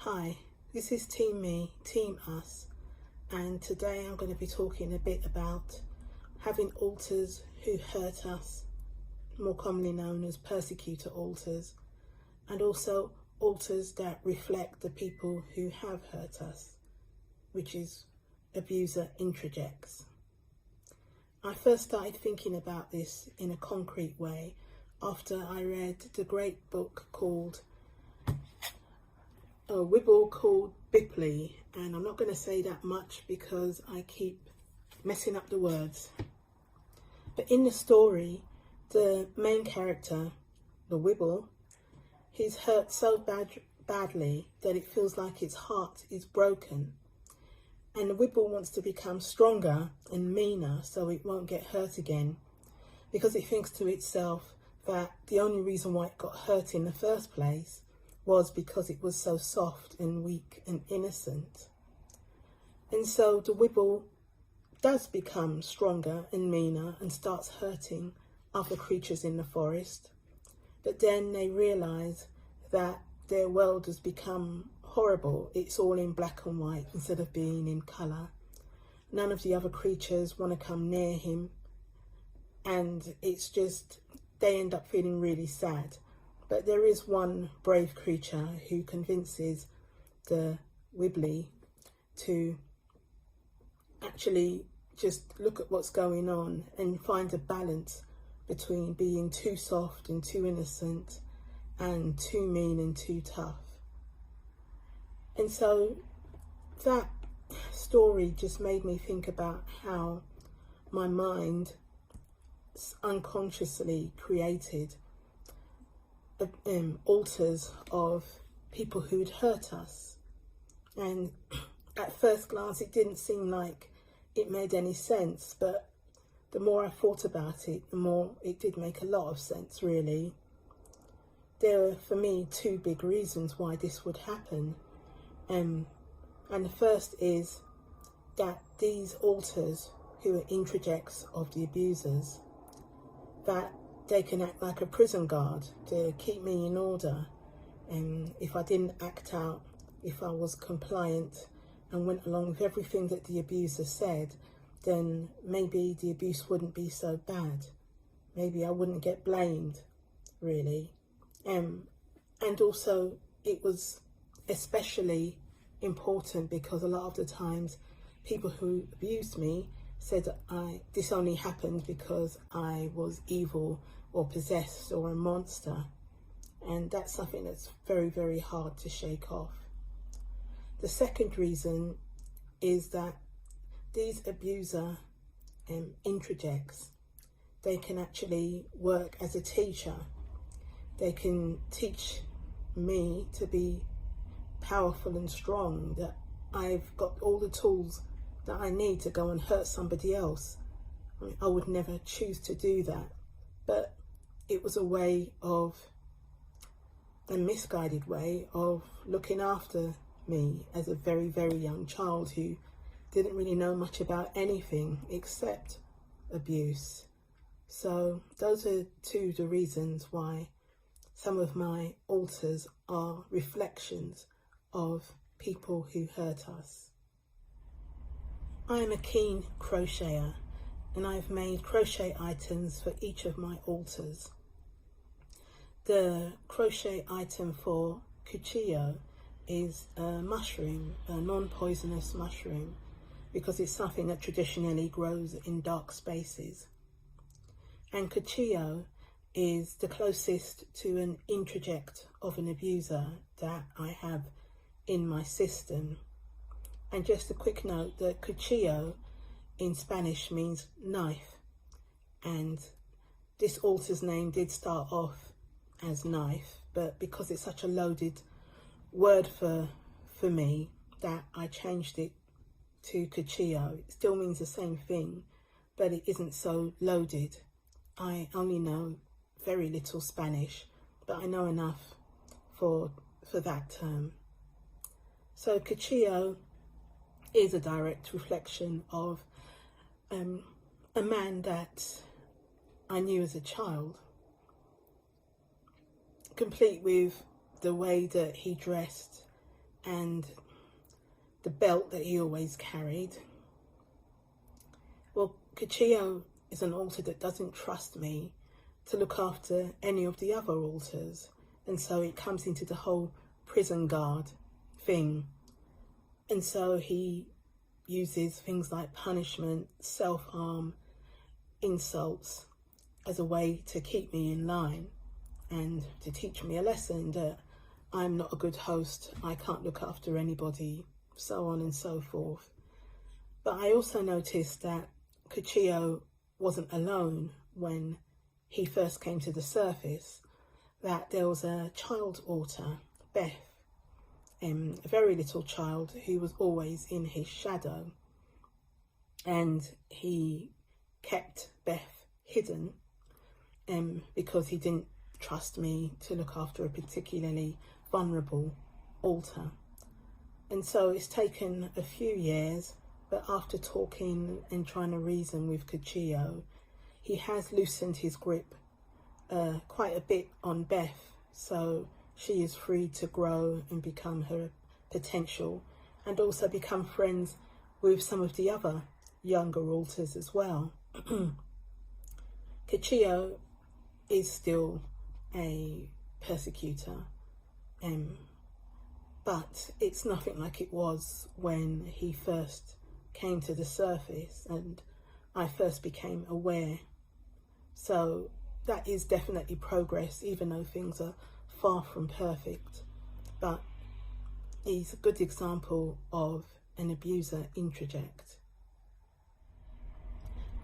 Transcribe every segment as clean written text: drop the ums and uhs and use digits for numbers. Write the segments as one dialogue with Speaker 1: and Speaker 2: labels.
Speaker 1: Hi, this is Team Me, Team Us, and today I'm going to be talking a bit about having alters who hurt us, more commonly known as persecutor alters, and also alters that reflect the people who have hurt us, which is Abuser Introjects. I first started thinking about this in a concrete way after I read the great book called Wibble called Bipley, and I'm not going to say that much because I keep messing up the words. But in the story, the main character, the Wibble, he's hurt so badly that it feels like his heart is broken. And the Wibble wants to become stronger and meaner so it won't get hurt again, because it thinks to itself that the only reason why it got hurt in the first place was because it was so soft and weak and innocent. And so the Wibble does become stronger and meaner and starts hurting other creatures in the forest. But then they realise that their world has become horrible. It's all in black and white instead of being in colour. None of the other creatures want to come near him, and it's just, they end up feeling really sad. But there is one brave creature who convinces the Wibble to actually just look at what's going on and find a balance between being too soft and too innocent and too mean and too tough. And so that story just made me think about how my mind unconsciously created alters of people who'd hurt us. And at first glance it didn't seem like it made any sense, but the more I thought about it, the more it did make a lot of sense, really. There were, for me, two big reasons why this would happen. And the first is that these alters, who are introjects of the abusers, that they can act like a prison guard to keep me in order. And if I didn't act out, if I was compliant and went along with everything that the abuser said, then maybe the abuse wouldn't be so bad. Maybe I wouldn't get blamed, really. And also it was especially important because a lot of the times people who abused me said that this only happened because I was evil or possessed or a monster. And that's something that's very, very hard to shake off. The second reason is that these abuser introjects, they can actually work as a teacher. They can teach me to be powerful and strong, that I've got all the tools that I need to go and hurt somebody else. I mean, I would never choose to do that, but it was a way of, a misguided way of looking after me as a very, very young child who didn't really know much about anything except abuse. So those are two of the reasons why some of my alters are reflections of people who hurt us. I am a keen crocheter, and I've made crochet items for each of my alters. The crochet item for Cuchillo is a mushroom, a non-poisonous mushroom, because it's something that traditionally grows in dark spaces. And Cuchillo is the closest to an introject of an abuser that I have in my system. And just a quick note that Cuchillo in Spanish means knife, and this alter's name did start off as knife, but because it's such a loaded word for me, that I changed it to Cuchillo. It still means the same thing, but it isn't so loaded. I only know very little Spanish, but I know enough for that term. So Cuchillo is a direct reflection of a man that I knew as a child, complete with the way that he dressed and the belt that he always carried. Well, Cuchillo is an alter that doesn't trust me to look after any of the other alters, and so it comes into the whole prison guard thing. And so he uses things like punishment, self-harm, insults as a way to keep me in line and to teach me a lesson that I'm not a good host, I can't look after anybody, so on and so forth. But I also noticed that Cuchillo wasn't alone when he first came to the surface, that there was a child alter, Beth, a very little child who was always in his shadow, and he kept Beth hidden because he didn't trust me to look after a particularly vulnerable alter. And so it's taken a few years, but after talking and trying to reason with Cuchillo, he has loosened his grip quite a bit on Beth, so she is free to grow and become her potential, and also become friends with some of the other younger alters as well. Cuchillo is still a persecutor, but it's nothing like it was when he first came to the surface and I first became aware. So that is definitely progress, even though things are far from perfect. But he's a good example of an abuser introject.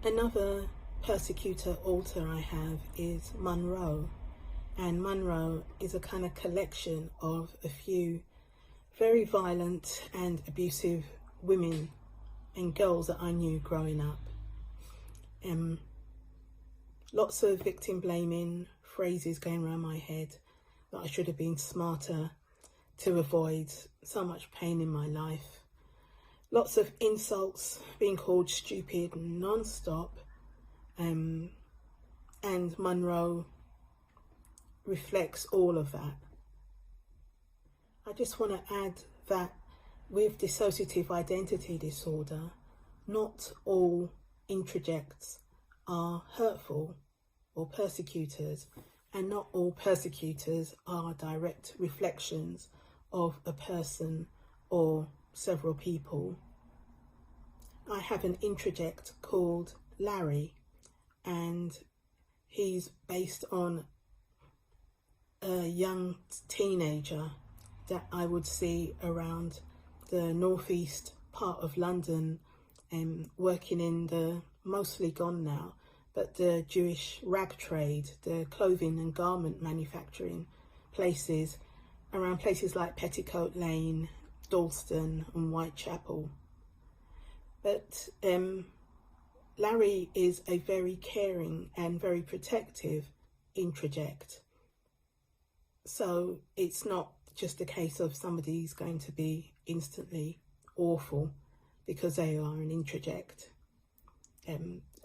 Speaker 1: Another persecutor alter I have is Monroe, and Monroe is a kind of collection of a few very violent and abusive women and girls that I knew growing up. Lots of victim blaming phrases going around my head that I should have been smarter to avoid so much pain in my life. Lots of insults, being called stupid non-stop, and Monroe reflects all of that. I just want to add that with dissociative identity disorder, not all introjects are hurtful or persecutors, and not all persecutors are direct reflections of a person or several people. I have an introject called Larry, and he's based on a young teenager that I would see around the northeast part of London, working in the, mostly gone now, but the Jewish rag trade, the clothing and garment manufacturing places, around places like Petticoat Lane, Dalston and Whitechapel. But Larry is a very caring and very protective introject. So it's not just a case of somebody's going to be instantly awful because they are an introject.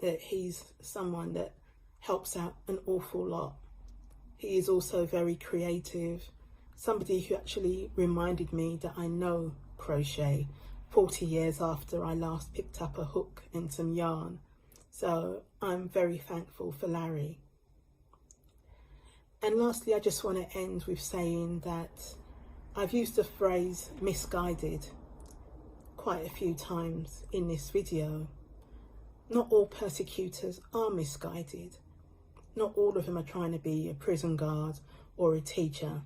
Speaker 1: That he's someone that helps out an awful lot. He is also very creative, somebody who actually reminded me that I know crochet 40 years after I last picked up a hook and some yarn. So I'm very thankful for Larry. And lastly, I just want to end with saying that I've used the phrase misguided quite a few times in this video. Not all persecutors are misguided. Not all of them are trying to be a prison guard or a teacher.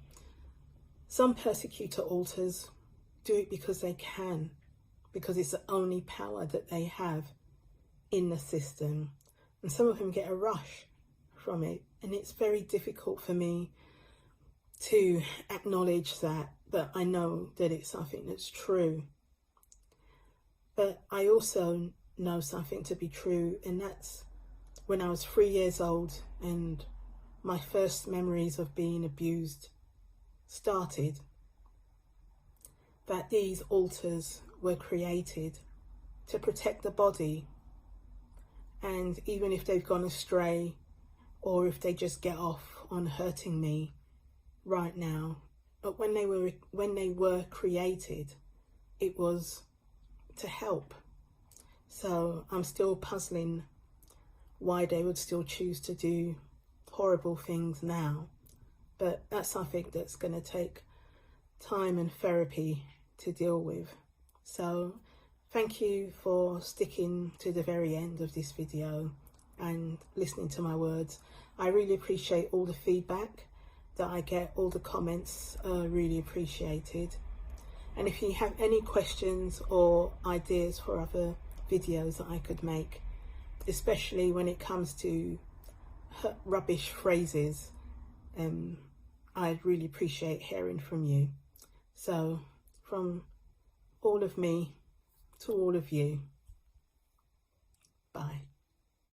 Speaker 1: Some persecutor alters do it because they can, because it's the only power that they have in the system. And some of them get a rush from it, and it's very difficult for me to acknowledge that, but I know that it's something that's true. But I also know something to be true, and that's when I was 3 years old and my first memories of being abused started, that these alters were created to protect the body. And even if they've gone astray, or if they just get off on hurting me right now, but when they were created, it was to help. So I'm still puzzling why they would still choose to do horrible things now. But that's something that's going to take time and therapy to deal with. So thank you for sticking to the very end of this video and listening to my words. I really appreciate all the feedback that I get, all the comments are really appreciated. And if you have any questions or ideas for other videos that I could make, especially when it comes to rubbish phrases, I'd really appreciate hearing from you. So from all of me to all of you, bye.